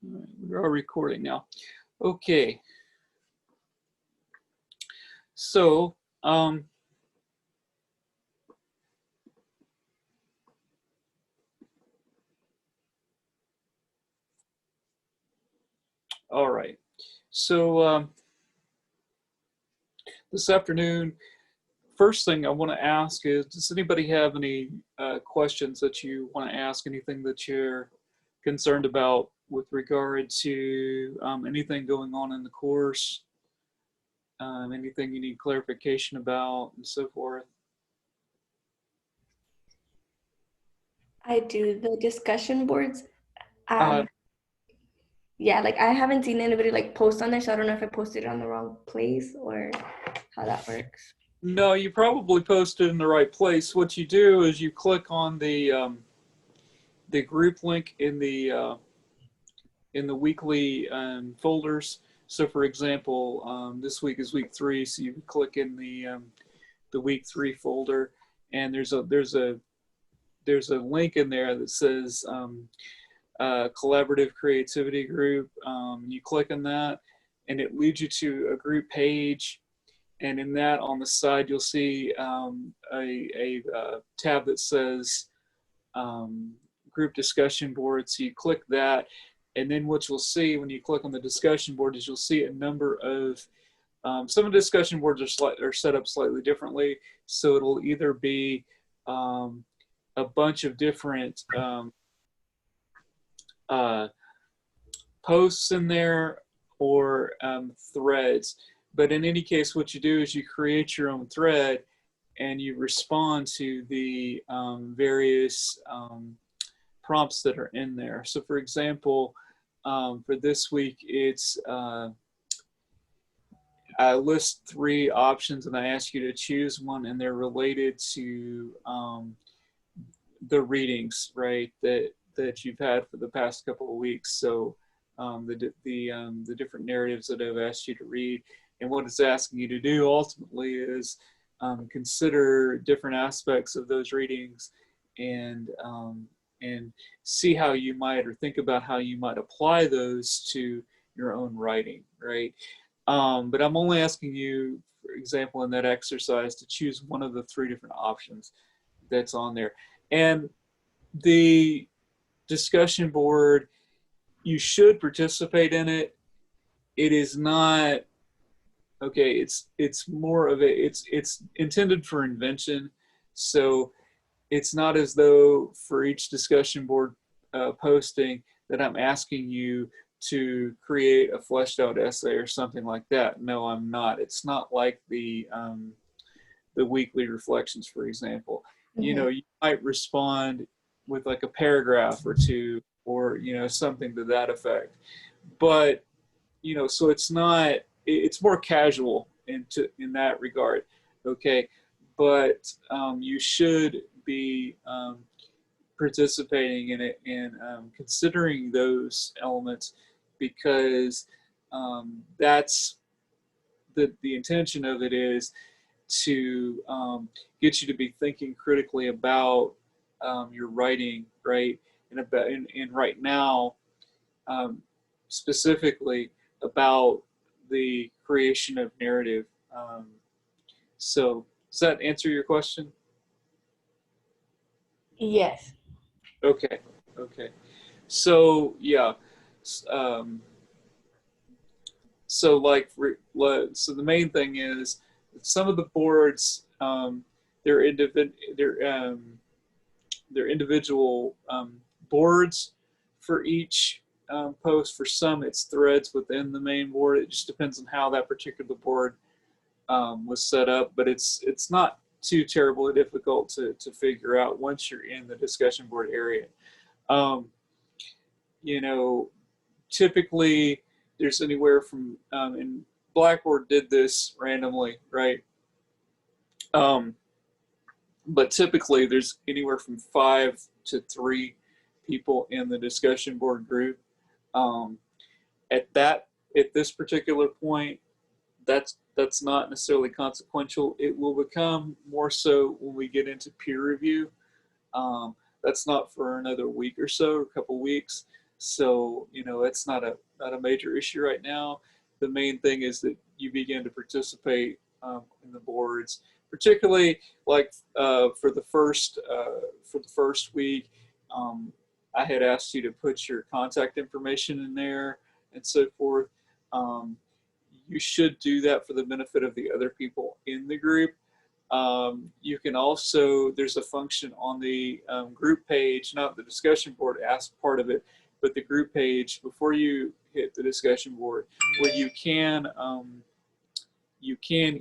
All right, we are recording now. Okay. So, all right. So this afternoon, first thing I want to ask is, does anybody have any questions that you want to ask? Anything that you're concerned about with regard to anything going on in the course? Anything you need clarification about, and so forth? I do the discussion boards. Uh, Yeah, like I haven't seen anybody like post on there, so I don't know if I posted it on the wrong place or how that works. no, you probably posted in the right place. What you do is you click on the group link in the weekly folders. So, for example, this week is week 3, so you click in the week 3 folder, and there's a link in there that says collaborative creativity group. You click on that, and it leads you to a group page. And in that, on the side, you'll see a tab that says group discussion board. So you click that, and then what you'll see when you click on the discussion board is you'll see a number of some of the discussion boards are set up slightly differently. So it'll either be a bunch of different posts in there or threads. But in any case, what you do is you create your own thread and you respond to the various prompts that are in there. So for example, for this week, it's I list 3 options and I ask you to choose one, and they're related to the readings, right, that you've had for the past couple of weeks. So the different narratives that I've asked you to read, and what it's asking you to do ultimately is consider different aspects of those readings and see how you might, or think about how you might apply those to your own writing, right? But I'm only asking you, for example, in that exercise to choose one of the 3 different options that's on there. And the discussion board, you should participate in it. It is not, okay, it's more of it's intended for invention. So it's not as though for each discussion board posting that I'm asking you to create a fleshed out essay or something like that. No, I'm not. It's not like the weekly reflections, for example. You know, you might respond with like a paragraph or 2, or something to that effect. But so it's not. It's more casual in that regard. Okay, but you should be participating in it and considering those elements, because that's the intention of it is to get you to be thinking critically about your writing, right? And right now, specifically about the creation of narrative. So does that answer your question? Yes. Okay. Okay. So yeah. Um, so so the main thing is some of the boards, they're they're individual boards for each post. For some, it's threads within the main board. It just depends on how that particular board was set up, but it's not too terribly difficult to figure out once you're in the discussion board area. Um, you know, typically there's anywhere from and Blackboard did this randomly, right? Um, but typically there's anywhere from 5 to 3 people in the discussion board group. Um, at this particular point, that's not necessarily consequential. It will become more so when we get into peer review. That's not for another week or so, or a couple weeks. So, it's not a major issue right now. The main thing is that you begin to participate in the boards, particularly like for the first week. Um, I had asked you to put your contact information in there and so forth. Um, you should do that for the benefit of the other people in the group. You can also, there's a function on the group page, not the discussion board as part of it, but the group page before you hit the discussion board, where you can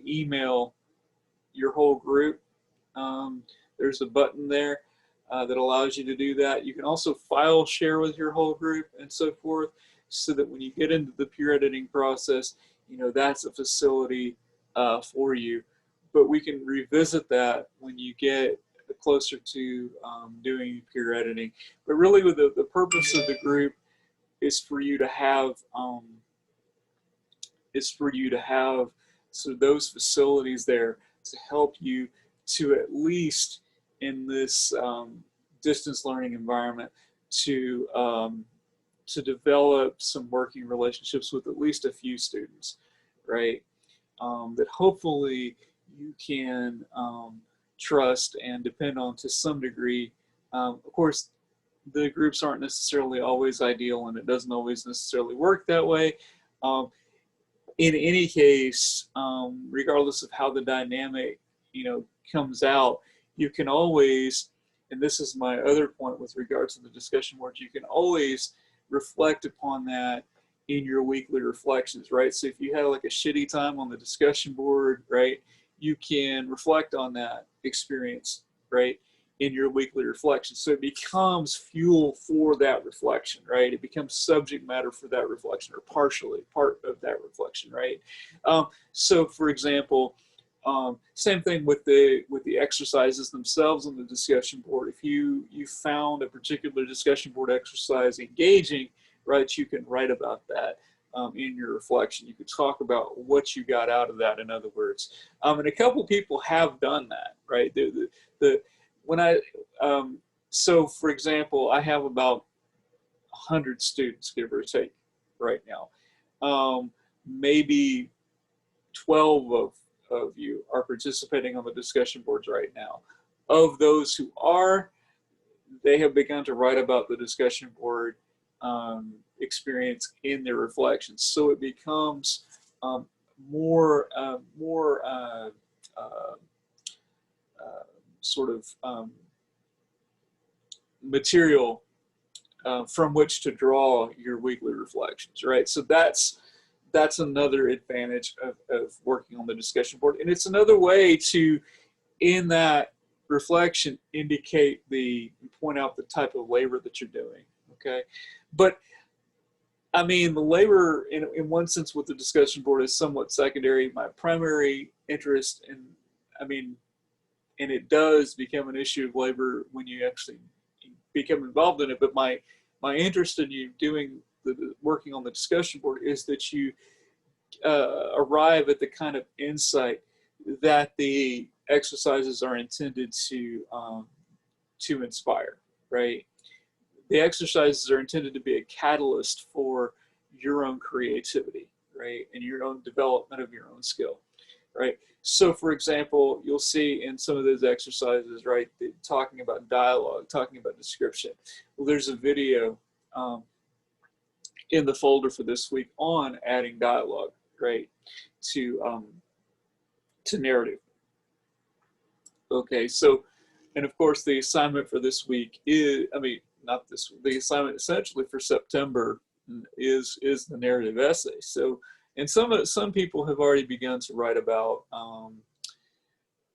email your whole group. Um, there's a button there that allows you to do that. You can also file share with your whole group and so forth, so that when you get into the peer editing process, that's a facility for you. But we can revisit that when you get closer to doing peer editing. But really, with the purpose of the group is for you to have so those facilities there to help you to at least in this distance learning environment to develop some working relationships with at least a few students, right? That hopefully you can trust and depend on to some degree. Of course, the groups aren't necessarily always ideal, and it doesn't always necessarily work that way. Um, in any case, regardless of how the dynamic, comes out, you can always, and this is my other point with regards to the discussion boards, you can always reflect upon that in your weekly reflections, right? So if you had like a shitty time on the discussion board, right, you can reflect on that experience, right, in your weekly reflection. So it becomes fuel for that reflection, right? It becomes subject matter for that reflection, or partially part of that reflection, right? So for example, same thing with the exercises themselves on the discussion board. If you found a particular discussion board exercise engaging, right, you can write about that in your reflection. You could talk about what you got out of that. In other words, and a couple people have done that, right? The when I so for example, I have about 100 students, give or take, right now. Maybe 12 of you are participating on the discussion boards right now. Of those who are, they have begun to write about the discussion board experience in their reflections. So it becomes more sort of material from which to draw your weekly reflections, right? So that's another advantage of working on the discussion board. And it's another way to, in that reflection, indicate point out the type of labor that you're doing, okay? But I mean, the labor, in one sense, with the discussion board is somewhat secondary. My primary interest and it does become an issue of labor when you actually become involved in it. But my interest in you doing working on the discussion board is that you arrive at the kind of insight that the exercises are intended to inspire, right? The exercises are intended to be a catalyst for your own creativity, right, and your own development of your own skill, right? So, for example, you'll see in some of those exercises, right, talking about dialogue, talking about description. Well, there's a video in the folder for this week on adding dialogue, right, to narrative. Okay, so, and of course, the assignment for this week is, not this week, the assignment essentially for September is the narrative essay. So, and some people have already begun to write about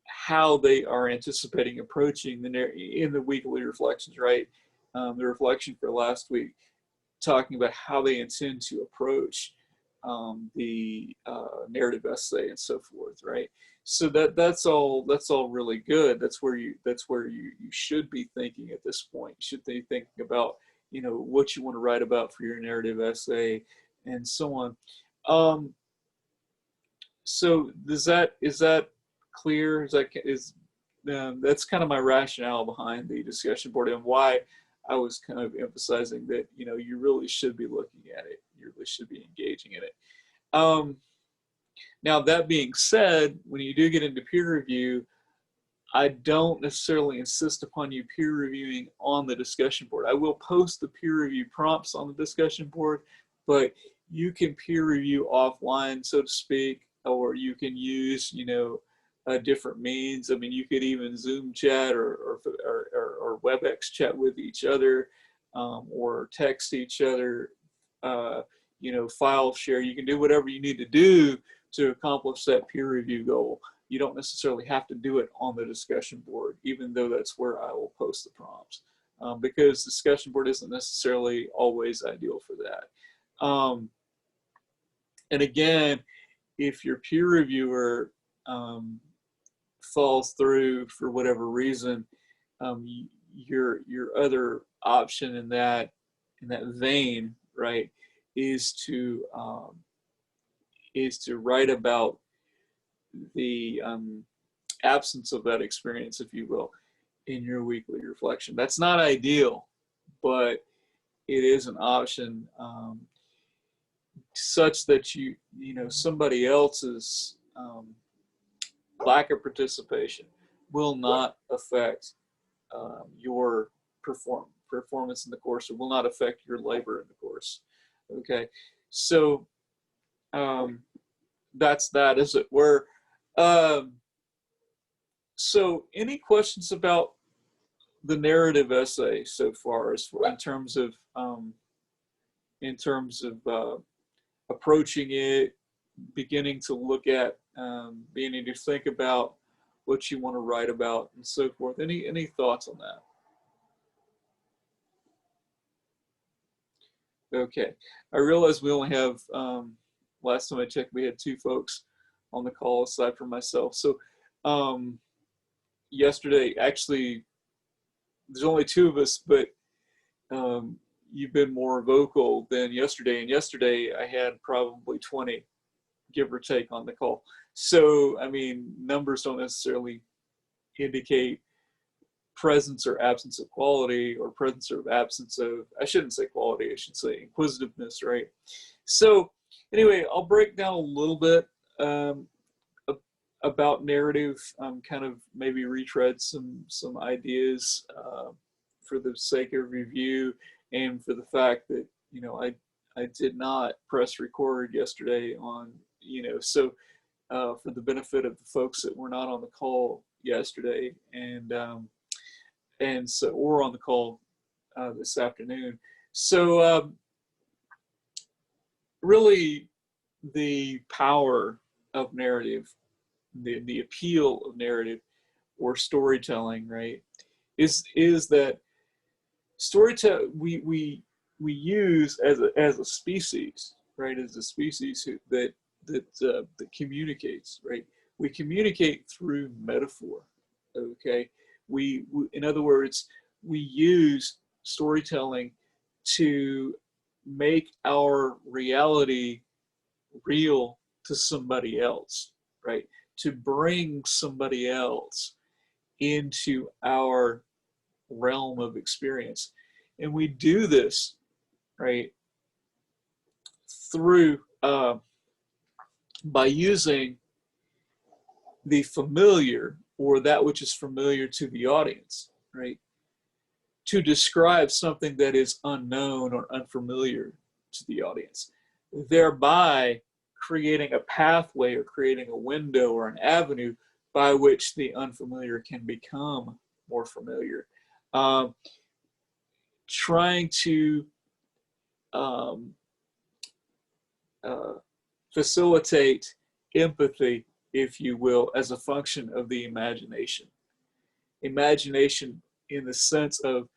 how they are anticipating approaching in the weekly reflections, right? The reflection for last week, talking about how they intend to approach the narrative essay and so forth, right? So that's all really good. That's where you should be thinking at this point. You should be thinking about what you want to write about for your narrative essay and so on. So is that clear? That's kind of my rationale behind the discussion board and why I was kind of emphasizing that, you know, you really should be looking at it. You really should be engaging in it. Now, that being said, when you do get into peer review, I don't necessarily insist upon you peer reviewing on the discussion board. I will post the peer review prompts on the discussion board, but you can peer review offline, so to speak, or you can use, you know, different means. I mean, you could even Zoom chat or WebEx chat with each other, or text each other, you know, file share. You can do whatever you need to do to accomplish that peer review goal. You don't necessarily have to do it on the discussion board, even though that's where I will post the prompts, because the discussion board isn't necessarily always ideal for that. And again, if your peer reviewer falls through for whatever reason, your other option in that vein, right, is to write about the absence of that experience, if you will, in your weekly reflection. That's not ideal, but it is an option, such that you know, somebody else's lack of participation will not affect your performance in the course, or will not affect your labor in the course. Okay, so that's that, as it were. So any questions about the narrative essay so far, as for, in terms of approaching it, beginning to look at, beginning to think about what you want to write about, and so forth? Any thoughts on that? Okay, I realize we only have, last time I checked, we had 2 folks on the call aside from myself. So yesterday, actually, there's only 2 of us, but you've been more vocal than yesterday. And yesterday I had probably 20, give or take, on the call. So, I mean, numbers don't necessarily indicate presence or absence of quality, or presence or absence of, I shouldn't say quality, I should say inquisitiveness, right? So anyway, I'll break down a little bit about narrative, kind of maybe retread some ideas for the sake of review, and for the fact that, you know, I did not press record yesterday on, you know, so for the benefit of the folks that were not on the call yesterday, and so, or on the call this afternoon. So really, the power of narrative, the appeal of narrative or storytelling, right, is that storytelling we use as a species, right, as a species that communicates, right? We communicate through metaphor. Okay, we in other words, we use storytelling to make our reality real to somebody else, right? To bring somebody else into our realm of experience. And we do this, right, through by using the familiar, or that which is familiar to the audience, right, to describe something that is unknown or unfamiliar to the audience, thereby creating a pathway or creating a window or an avenue by which the unfamiliar can become more familiar. Trying to facilitate empathy, if you will, as a function of the imagination. Imagination in the sense of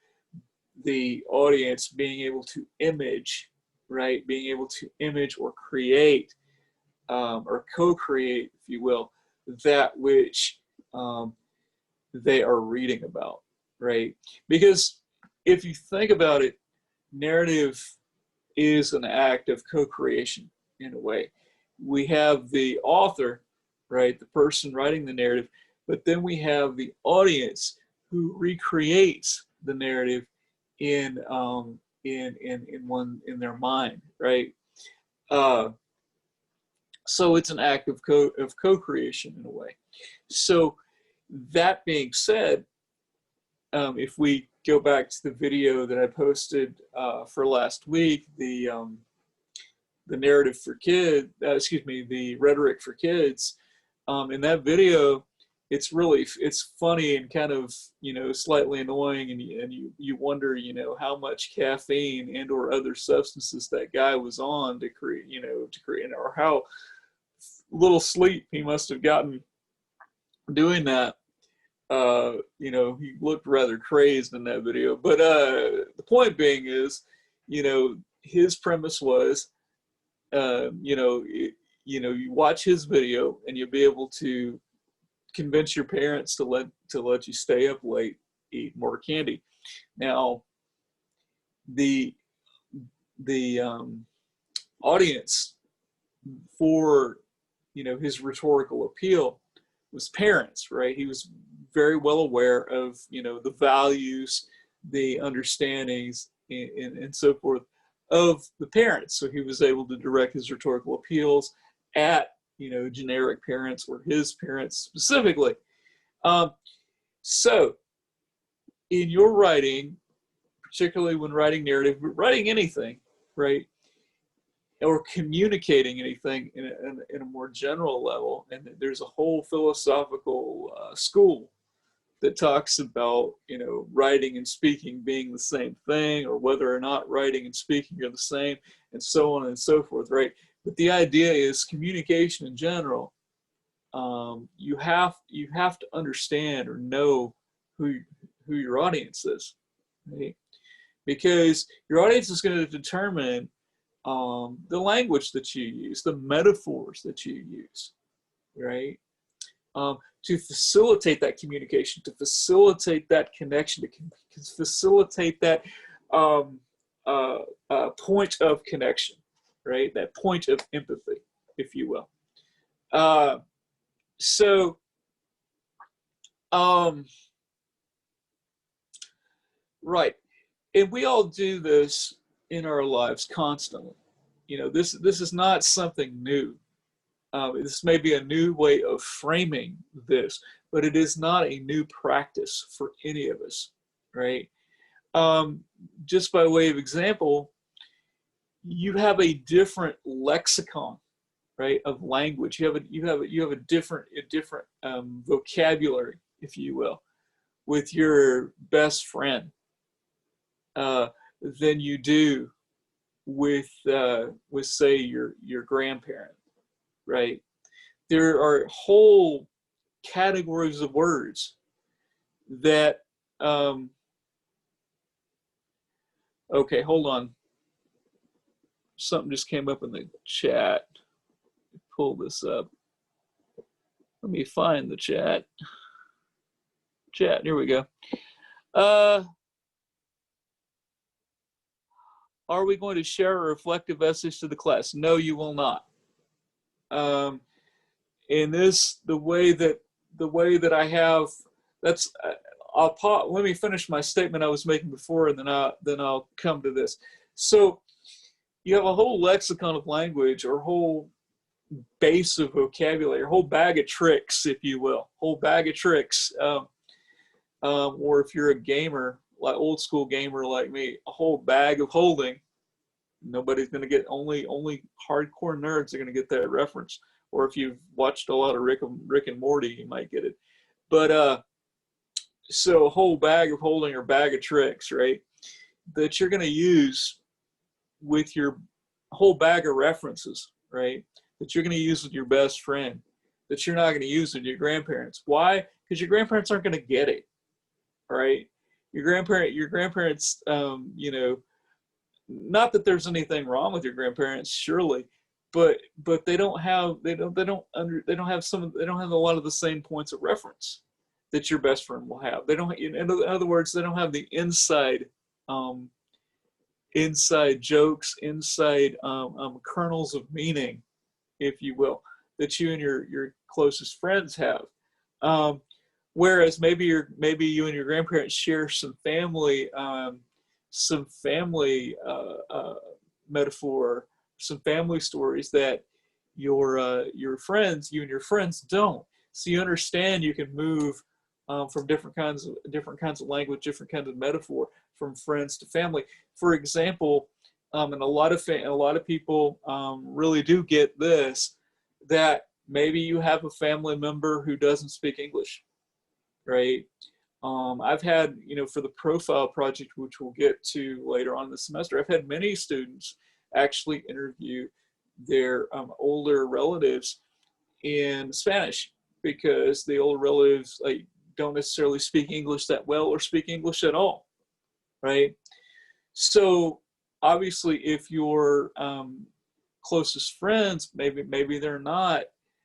the audience being able to image, right? Being able to image or create, or co-create, if you will, that which they are reading about, right? Because if you think about it, narrative is an act of co-creation in a way. We have the author, right, the person writing the narrative, but then we have the audience who recreates the narrative in their mind, right? So it's an act of co-creation in a way. So that being said, if we go back to the video that I posted for last week, the narrative for kids, excuse me, the rhetoric for kids, in that video, it's funny and kind of, slightly annoying, and you wonder, how much caffeine and or other substances that guy was on to create, or how little sleep he must have gotten doing that. He looked rather crazed in that video. But the point being is, his premise was, you watch his video and you'll be able to convince your parents to let you stay up late, eat more candy. Now, the audience for his rhetorical appeal was parents, right? He was very well aware of the values, the understandings, and so forth of the parents. So he was able to direct his rhetorical appeals at generic parents or his parents specifically. So in your writing, particularly when writing narrative, writing anything, right, or communicating anything in a more general level, and there's a whole philosophical school that talks about writing and speaking being the same thing, or whether or not writing and speaking are the same, and so on and so forth, right? But the idea is communication in general. You have to understand or know who your audience is, right? Because your audience is going to determine the language that you use, the metaphors that you use, right? To facilitate that communication, to facilitate that connection, to facilitate that point of connection, right? That point of empathy, if you will. Right. And we all do this in our lives constantly. This is not something new. This may be a new way of framing this, but it is not a new practice for any of us, right? Just by way of example, you have a different lexicon, right, of language. You have a different vocabulary, if you will, with your best friend than you do with say your grandparent, right? There are whole categories of words that okay, hold on, something just came up in the chat. Pull this up, let me find the chat, here we go. Are we going to share a reflective essays to the class? No, you will not. In this, the way that I have, that's, let me finish my statement I was making before, and then I'll come to this. So you have a whole lexicon of language, or whole base of vocabulary, a whole bag of tricks, if you will, whole bag of tricks. Or if you're a gamer, like old school gamer like me, a whole bag of holding. Nobody's going to get, only hardcore nerds are going to get that reference. Or if you've watched a lot of Rick and Morty, you might get it. But so a whole bag of holding, or bag of tricks, right, that you're going to use with your whole bag of references, right, that you're going to use with your best friend, that you're not going to use with your grandparents. Why? Because your grandparents aren't going to get it, right? Your grandparents, not that there's anything wrong with your grandparents, surely, but they don't have a lot of the same points of reference that your best friend will have. They don't, in other words, they don't have the inside jokes, inside kernels of meaning, if you will, that you and your closest friends have. Whereas maybe you and your grandparents share some family some family metaphor, some family stories that your friends, you and your friends don't. So you understand you can move from different kinds of language, different kinds of metaphor, from friends to family. For example, and a lot of people really do get this, that maybe you have a family member who doesn't speak English, right? I've had, for the profile project, which we'll get to later on in the semester, I've had many students actually interview their older relatives in Spanish, because the older relatives like don't necessarily speak English that well or speak English at all, right? So obviously, if your closest friends, maybe they're not,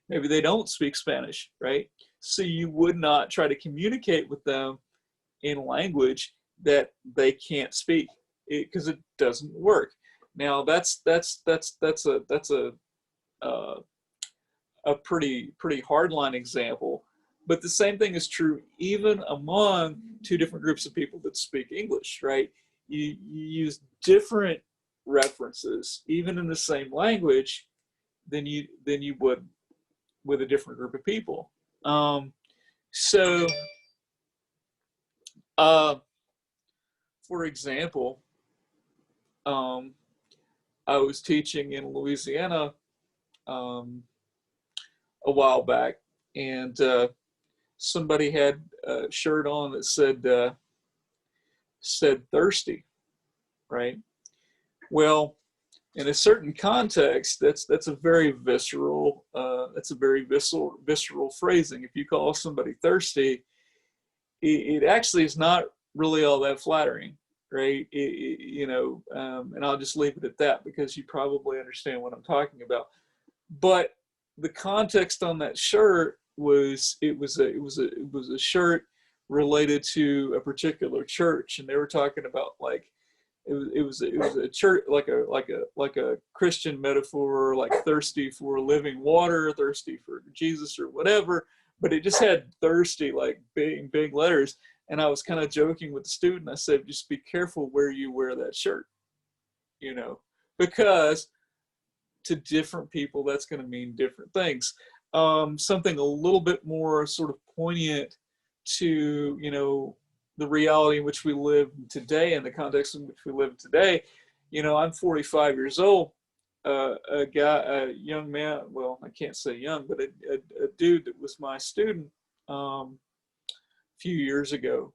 maybe they don't speak Spanish, right? So you would not try to communicate with them in language that they can't speak, because it doesn't work. Now that's uh, a pretty hardline example, but the same thing is true even among two different groups of people that speak English, right? You use different references even in the same language than you would with a different group of people. So uh, for example, um, I was teaching in Louisiana um, a while back, and somebody had a shirt on that said thirsty, right? Well, in a certain context, that's a very visceral phrasing. If you call somebody thirsty, it actually is not really all that flattering, right? And I'll just leave it at that, because you probably understand what I'm talking about. But the context on that shirt was, it was a shirt related to a particular church, and they were talking about, like, it was a church, like a Christian metaphor, like thirsty for living water, thirsty for Jesus or whatever, but it just had thirsty like big letters. And I was kind of joking with the student. I said, just be careful where you wear that shirt, you know, because to different people that's going to mean different things. Something a little bit more sort of poignant to, the reality in which we live today, in the context in which we live today. I'm 45 years old. A young man, well, I can't say young, but a dude that was my student a few years ago,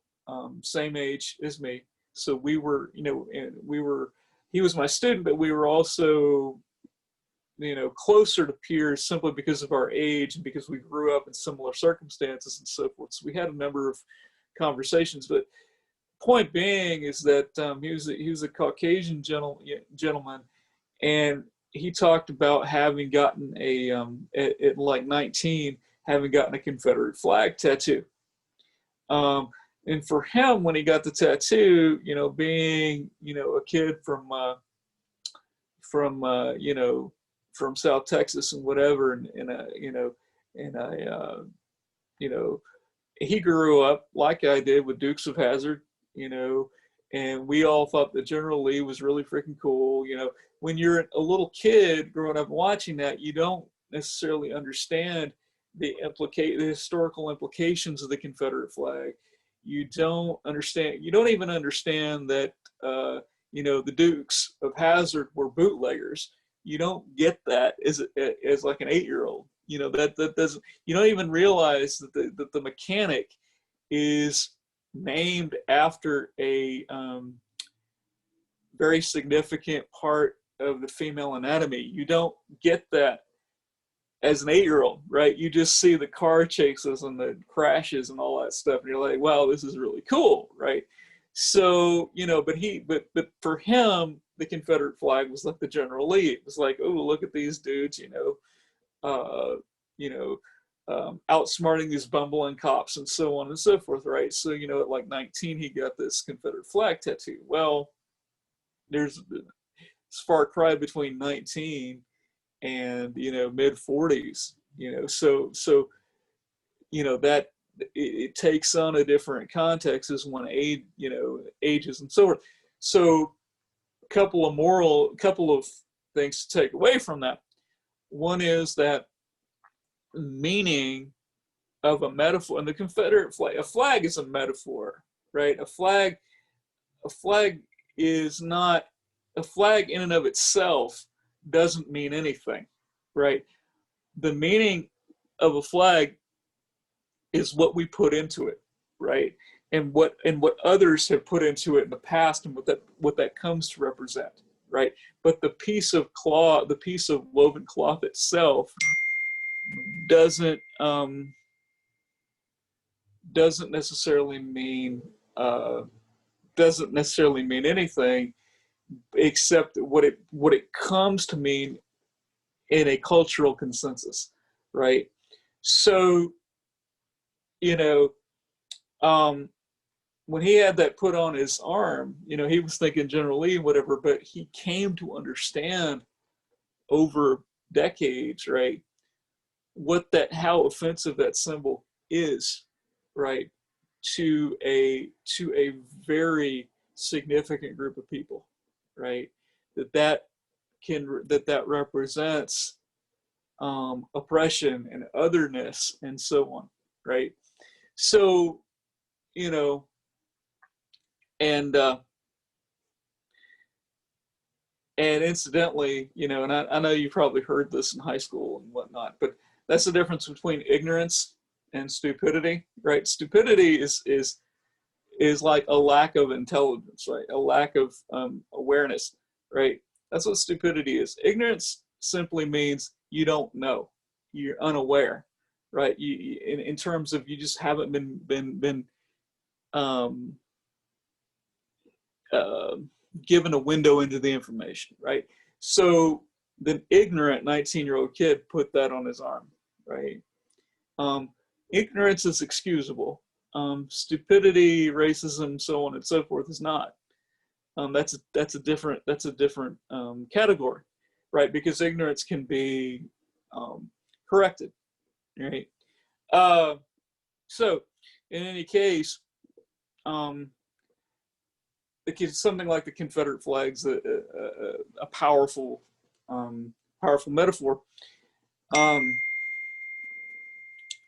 same age as me. So we were, and he was my student, but we were also, closer to peers simply because of our age and because we grew up in similar circumstances and so forth. So we had a number of conversations. But point being is that he was a Caucasian gentleman, and he talked about having gotten at like 19, having gotten a Confederate flag tattoo. And for him, when he got the tattoo, being a kid from from South Texas and whatever, and and I he grew up like I did with Dukes of Hazzard, you know, and we all thought that General Lee was really freaking cool. When you're a little kid growing up watching that, you don't necessarily understand the historical implications of the Confederate flag. You don't even understand that the Dukes of Hazzard were bootleggers. You don't get that as like an 8-year-old. That doesn't. You don't even realize that the mechanic is named after a very significant part of the female anatomy. You don't get that as an 8-year-old, right? You just see the car chases and the crashes and all that stuff, and you're like, wow, this is really cool, right? So, but for him, the Confederate flag was like the General Lee. It was like, oh, look at these dudes, uh, you know, outsmarting these bumbling cops and so on and so forth, right? So, at like 19, he got this Confederate flag tattoo. Well, there's a far cry between 19 and mid 40s. So that it takes on a different context as one age, ages and so forth. So couple of things to take away from that. One is that meaning of a metaphor, and the Confederate flag, a flag is a metaphor, right? A flag is not, a flag in and of itself doesn't mean anything, right? The meaning of a flag is what we put into it, right? And what others have put into it in the past, and what that comes to represent, right? But the piece of cloth, the piece of woven cloth itself, doesn't doesn't necessarily mean uh, doesn't necessarily mean anything, except what it comes to mean in a cultural consensus, right? So, you know, um, when he had that put on his arm, he was thinking General Lee, whatever, but he came to understand over decades, right, how offensive that symbol is, right, to a very significant group of people, right, that represents oppression and otherness and so on, right? So, you know, and and incidentally, and I know you probably heard this in high school and whatnot, but that's the difference between ignorance and stupidity, right? Stupidity is like a lack of intelligence, right? A lack of awareness, right? That's what stupidity is. Ignorance simply means you don't know, you're unaware, right? In terms of, you just haven't been um, uh, given a window into the information, right? So the ignorant 19-year-old kid put that on his arm, right? Um, Ignorance is excusable. Stupidity, racism, so on and so forth is not. That's a different category, right? Because ignorance can be corrected, right? Uh, so, in any case, um, something like the Confederate flag's a powerful, powerful metaphor. Um,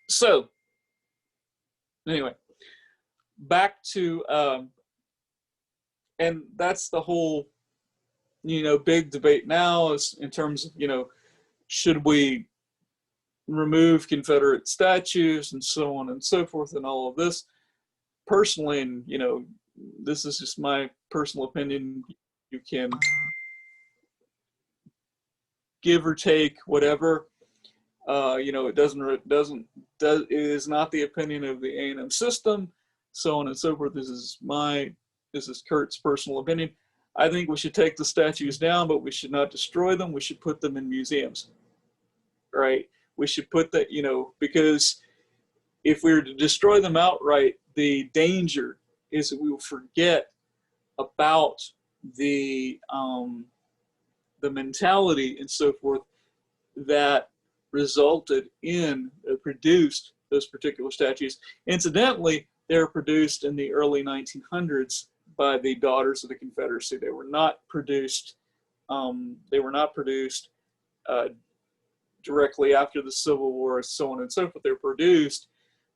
so, anyway, back to and that's the whole big debate now, is in terms of should we remove Confederate statues and so on and so forth and all of this. Personally, and this is just my personal opinion, you can give or take whatever. It is not the opinion of the A&M system, so on and so forth. This is Kurt's personal opinion. I think we should take the statues down, but we should not destroy them. We should put them in museums, right? We should put that, because if we were to destroy them outright, the danger is that we will forget about the mentality and so forth that resulted in produced those particular statues. Incidentally, they were produced in the early 1900s by the Daughters of the Confederacy. They were not produced. Uh, directly after the Civil War, so on and so forth. They were produced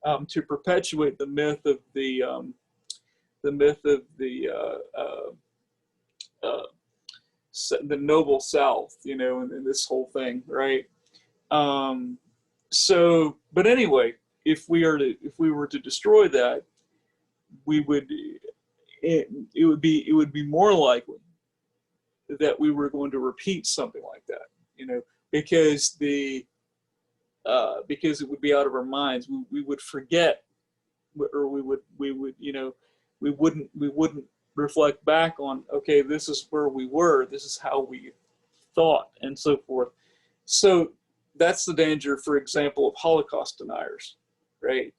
to perpetuate the myth of the noble South, and this whole thing, right? But anyway, if we were to destroy that, we would it would be more likely that we were going to repeat something like that, because because it would be out of our minds. We would forget, or we wouldn't reflect back on, okay, this is where we were, this is how we thought, and so forth. So that's the danger, for example, of Holocaust deniers, right?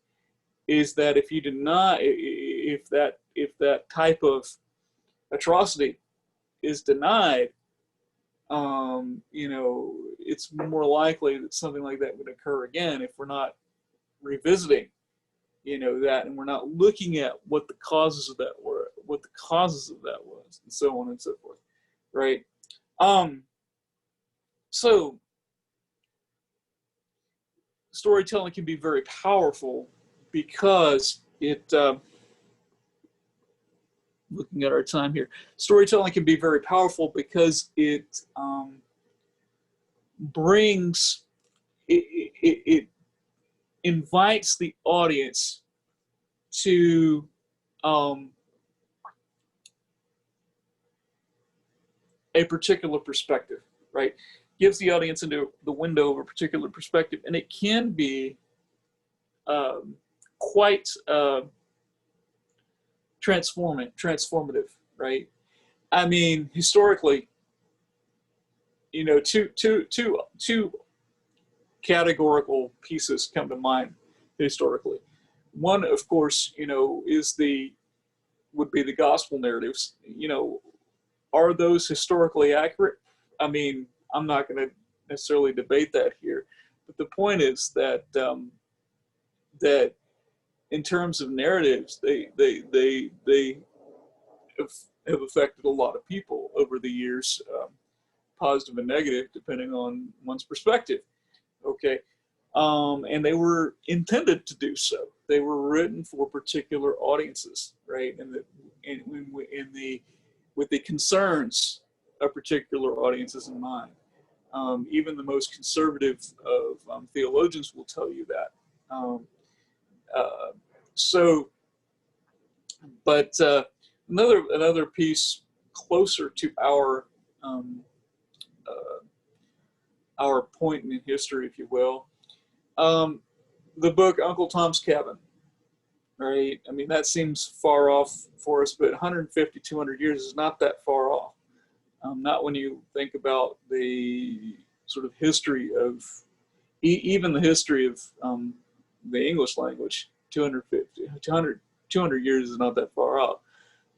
Is that if you deny, if that type of atrocity is denied, it's more likely that something like that would occur again if we're not revisiting, that, and we're not looking at what the causes of that what the causes of that was, and so on and so forth, right? So storytelling can be very powerful because it, looking at our time here, storytelling can be very powerful because it brings, it invites the audience to a particular perspective, right? Gives the audience into the window of a particular perspective, and it can be quite transformative, right? I mean, historically, you know, two categorical pieces come to mind historically. One, of course, you know, would be the gospel narratives. You know, are those historically accurate? I mean, I'm not going to necessarily debate that here, but the point is that that in terms of narratives, they have affected a lot of people over the years, positive and negative, depending on one's perspective. Okay, and they were intended to do so. They were written for particular audiences, right? And in the with the concerns of particular audiences in mind. Even the most conservative of theologians will tell you that. Um, uh, so, but another piece closer to um, uh, our point in history, if you will, um, the book Uncle Tom's Cabin. Right? I mean, that seems far off for us, but 150, 200 years is not that far off. Not when you think about the sort of history of, even the history of the English language. 200 years is not that far out.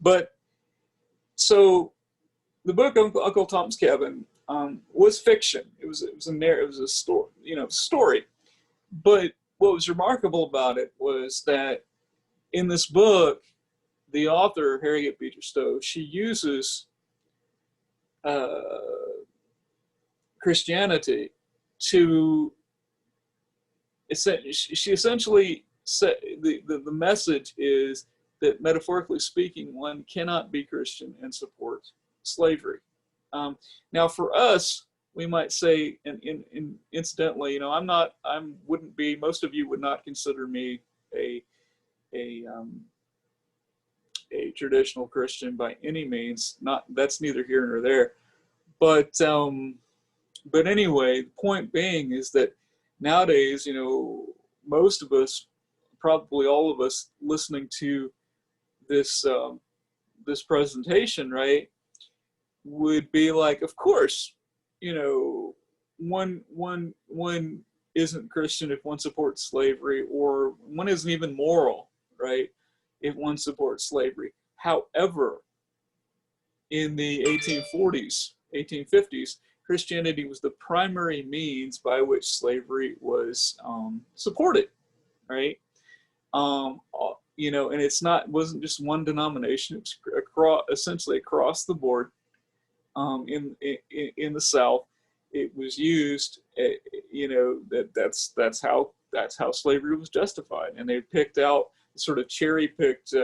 But so the book Uncle Tom's Cabin was fiction. It was a narrative. It was a story, story. But what was remarkable about it was that in this book, the author, Harriet Beecher Stowe, she uses uh, Christianity to, she essentially said, the message is that, metaphorically speaking, one cannot be Christian and support slavery. Now, for us, we might say, and incidentally, wouldn't be, most of you would not consider me a a um, a traditional Christian by any means. Not, that's neither here nor there. But anyway, the point being is that nowadays, most of us, probably all of us, listening to this this presentation, right, would be like, of course, one isn't Christian if one supports slavery, or one isn't even moral, right, if one supports slavery. However, in the 1840s, 1850s, Christianity was the primary means by which slavery was supported, right? And wasn't just one denomination; it was essentially across the board. In the South, it was used. That's how slavery was justified, and they picked out, sort of cherry picked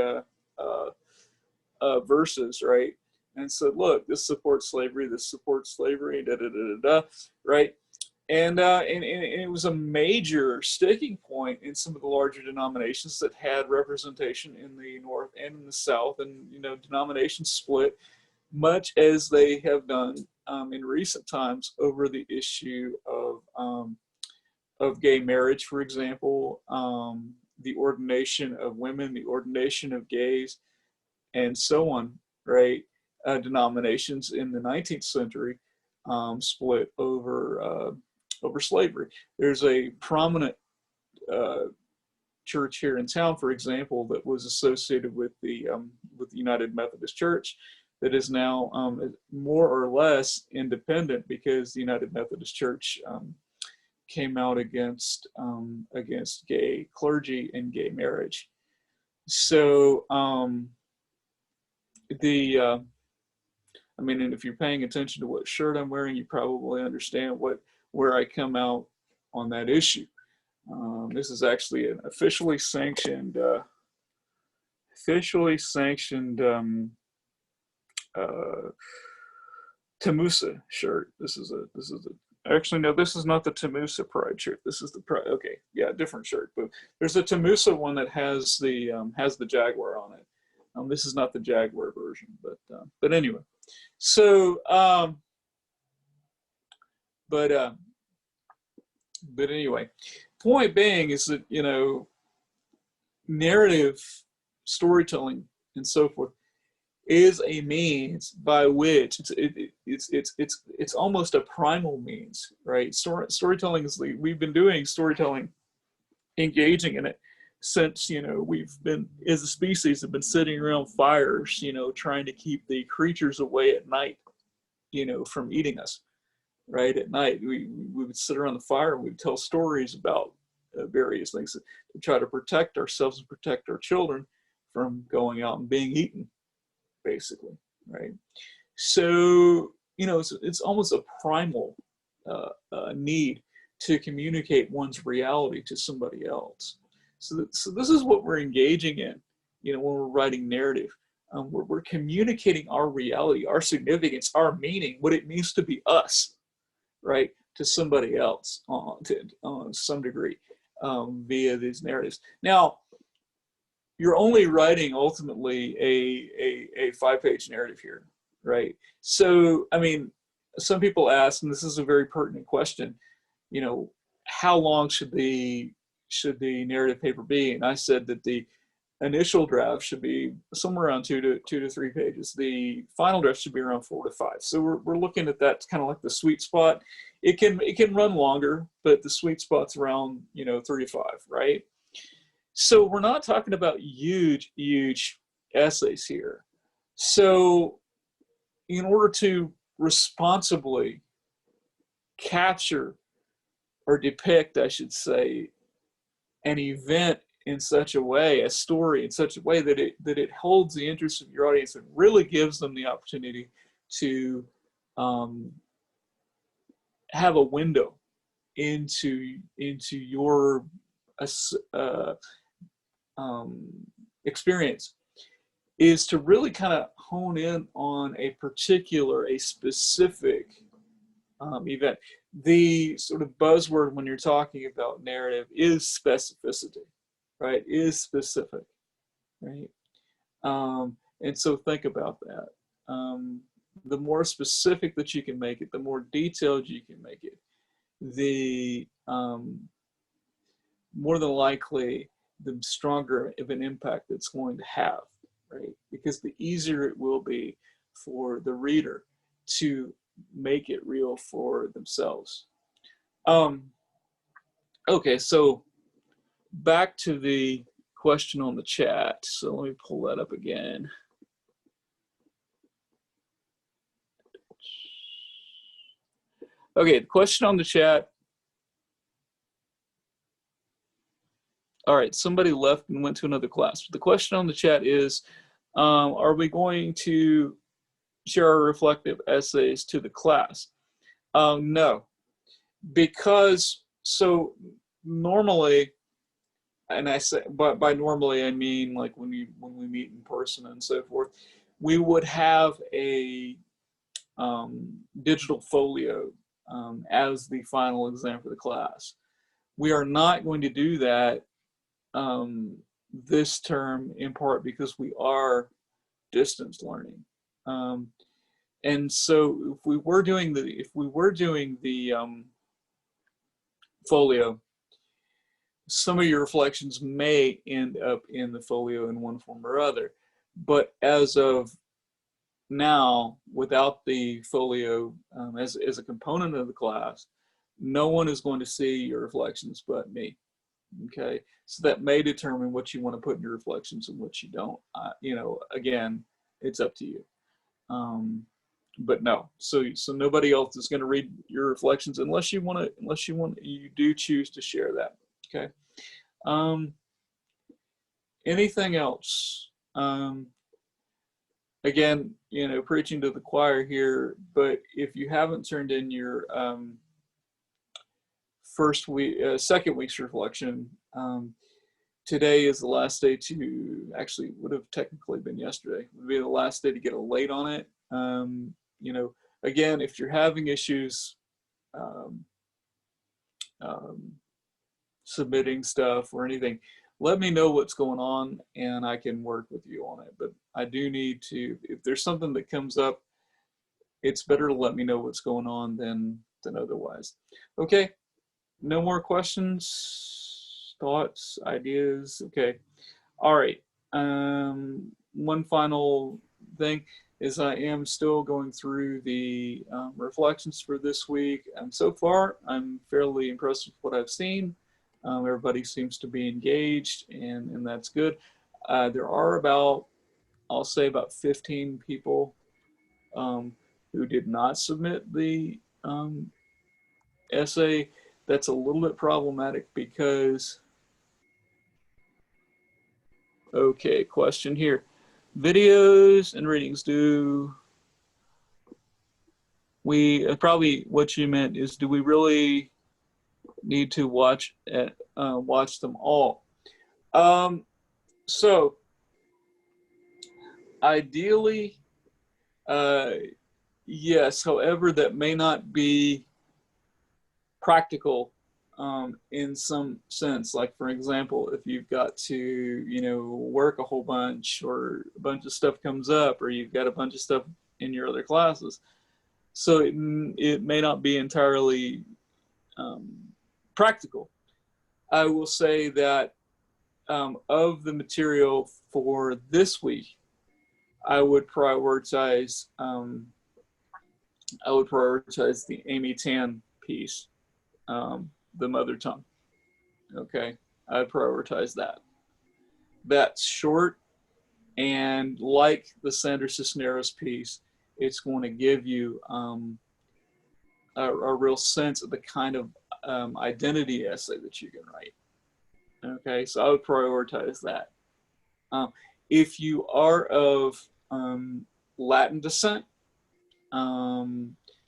verses, right, and said, look, this supports slavery, da da da da da, right? And it was a major sticking point in some of the larger denominations that had representation in the North and in the South, and denominations split, much as they have done in recent times over the issue of gay marriage, for example, the ordination of women, the ordination of gays, and so on, right? Denominations in the 19th century split over slavery. There's a prominent church here in town, for example, that was associated with the United Methodist Church, that is now more or less independent, because the United Methodist Church came out against gay clergy and gay marriage. So the I mean, and if you're paying attention to what shirt I'm wearing, you probably understand where I come out on that issue. This is actually an officially sanctioned uh, Tamusa shirt. Actually, no, this is not the Tamusa Pride shirt. This is the Pride. Okay, yeah, different shirt. But there's a Tamusa one that has the Jaguar on it. This is not the Jaguar version, but anyway. So, but anyway, point being is that, you know, narrative storytelling and so forth is a means by which it's almost a primal means, right? Storytelling is we've been doing storytelling, engaging in it since, you know, we've been, as a species, have been sitting around fires, you know, trying to keep the creatures away at night, you know, from eating us. Right, at night we would sit around the fire and we'd tell stories about various things to try to protect ourselves and protect our children from going out and being eaten, basically, right? So, you know, it's almost a primal need to communicate one's reality to somebody else. So this is what we're engaging in, you know, when we're writing narrative. We're communicating our reality, our significance, our meaning, what it means to be us, right, to somebody else on some degree, via these narratives. Now, you're only writing ultimately a 5-page narrative here, right? So, I mean, some people ask, and this is a very pertinent question, you know, how long should the narrative paper be? And I said that the initial draft should be somewhere around 2 to 3 pages. The final draft should be around 4 to 5. So we're looking at that kind of like the sweet spot. It can run longer, but the sweet spot's around, you know, 3 to 5, right? So we're not talking about huge essays here. So in order to responsibly capture or depict, I should say, an event in such a way, a story in such a way that it holds the interest of your audience and really gives them the opportunity to have a window into your experience, is to really kind of hone in on a specific event. The sort of buzzword when you're talking about narrative is specificity, right? Is specific, right? And so think about that. The more specific that you can make it, the more detailed you can make it, the more than likely, the stronger of an impact it's going to have, right? Because the easier it will be for the reader to make it real for themselves. Okay, so back to the question on the chat. So let me pull that up again. Okay, the question on the chat. All right, somebody left and went to another class. The question on the chat is, are we going to share our reflective essays to the class? No, because so normally, and I say by normally I mean like when we meet in person and so forth, we would have a digital folio as the final exam for the class. We are not going to do that this term, in part because we are distance learning. And so if we were doing the folio, some of your reflections may end up in the folio in one form or other. But as of now, without the folio as a component of the class, no one is going to see your reflections but me. Okay, so that may determine what you want to put in your reflections and what you don't. You know, again, it's up to you. But no, so nobody else is going to read your reflections unless you do choose to share that. Okay. Anything else? again, preaching to the choir here, but if you haven't turned in your second week's reflection, today is the last day to, actually would have technically been yesterday, would be the last day to get a late on it. Again, if you're having issues um, um, submitting stuff or anything, let me know what's going on and I can work with you on it. But I do need to, if there's something that comes up, it's better to let me know what's going on than otherwise. Okay, no more questions, thoughts, ideas. Okay, all right. One final thing is I am still going through the reflections for this week. So far, I'm fairly impressed with what I've seen. Everybody seems to be engaged, and that's good. There are about, I'll say about 15 people um, who did not submit the essay. That's a little bit problematic because, okay, question here. Videos and readings, do we, probably what you meant is, do we really need to watch them all? So ideally, uh, yes. However, that may not be practical in some sense. Like, for example, if you've got to, work a whole bunch, or a bunch of stuff comes up, or you've got a bunch of stuff in your other classes. So it may not be entirely practical. I will say that of the material for this week, I would prioritize the Amy Tan piece, the mother tongue. Okay, I'd prioritize that. That's short, and like the Sandra Cisneros piece, it's going to give you a real sense of the kind of identity essay that you can write. Okay, so I would prioritize that. Um, if you are of Latin descent,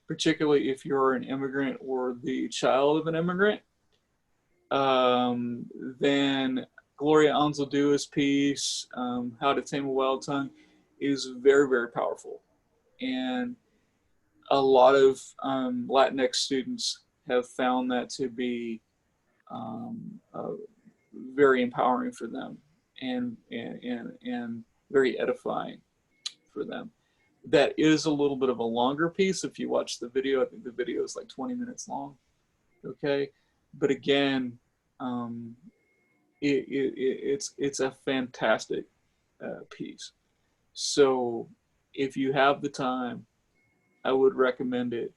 particularly if you're an immigrant or the child of an immigrant, then Gloria Anzaldua's piece, How to Tame a Wild Tongue, is very, very powerful. And a lot of Latinx students have found that to be very empowering for them, and very edifying for them. That is a little bit of a longer piece. If you watch the video, I think the video is like 20 minutes long. Okay, but again, it's a fantastic piece. So if you have the time, I would recommend it.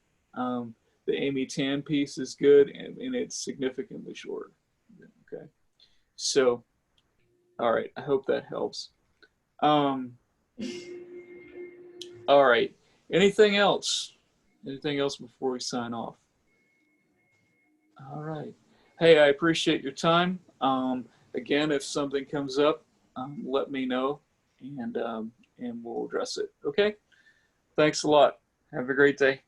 The Amy Tan piece is good, and it's significantly shorter. Okay, so all right, I hope that helps. Um, all right, anything else? Anything else before we sign off? All right. Hey, I appreciate your time. Again, if something comes up, let me know, and we'll address it. Okay. Thanks a lot. Have a great day.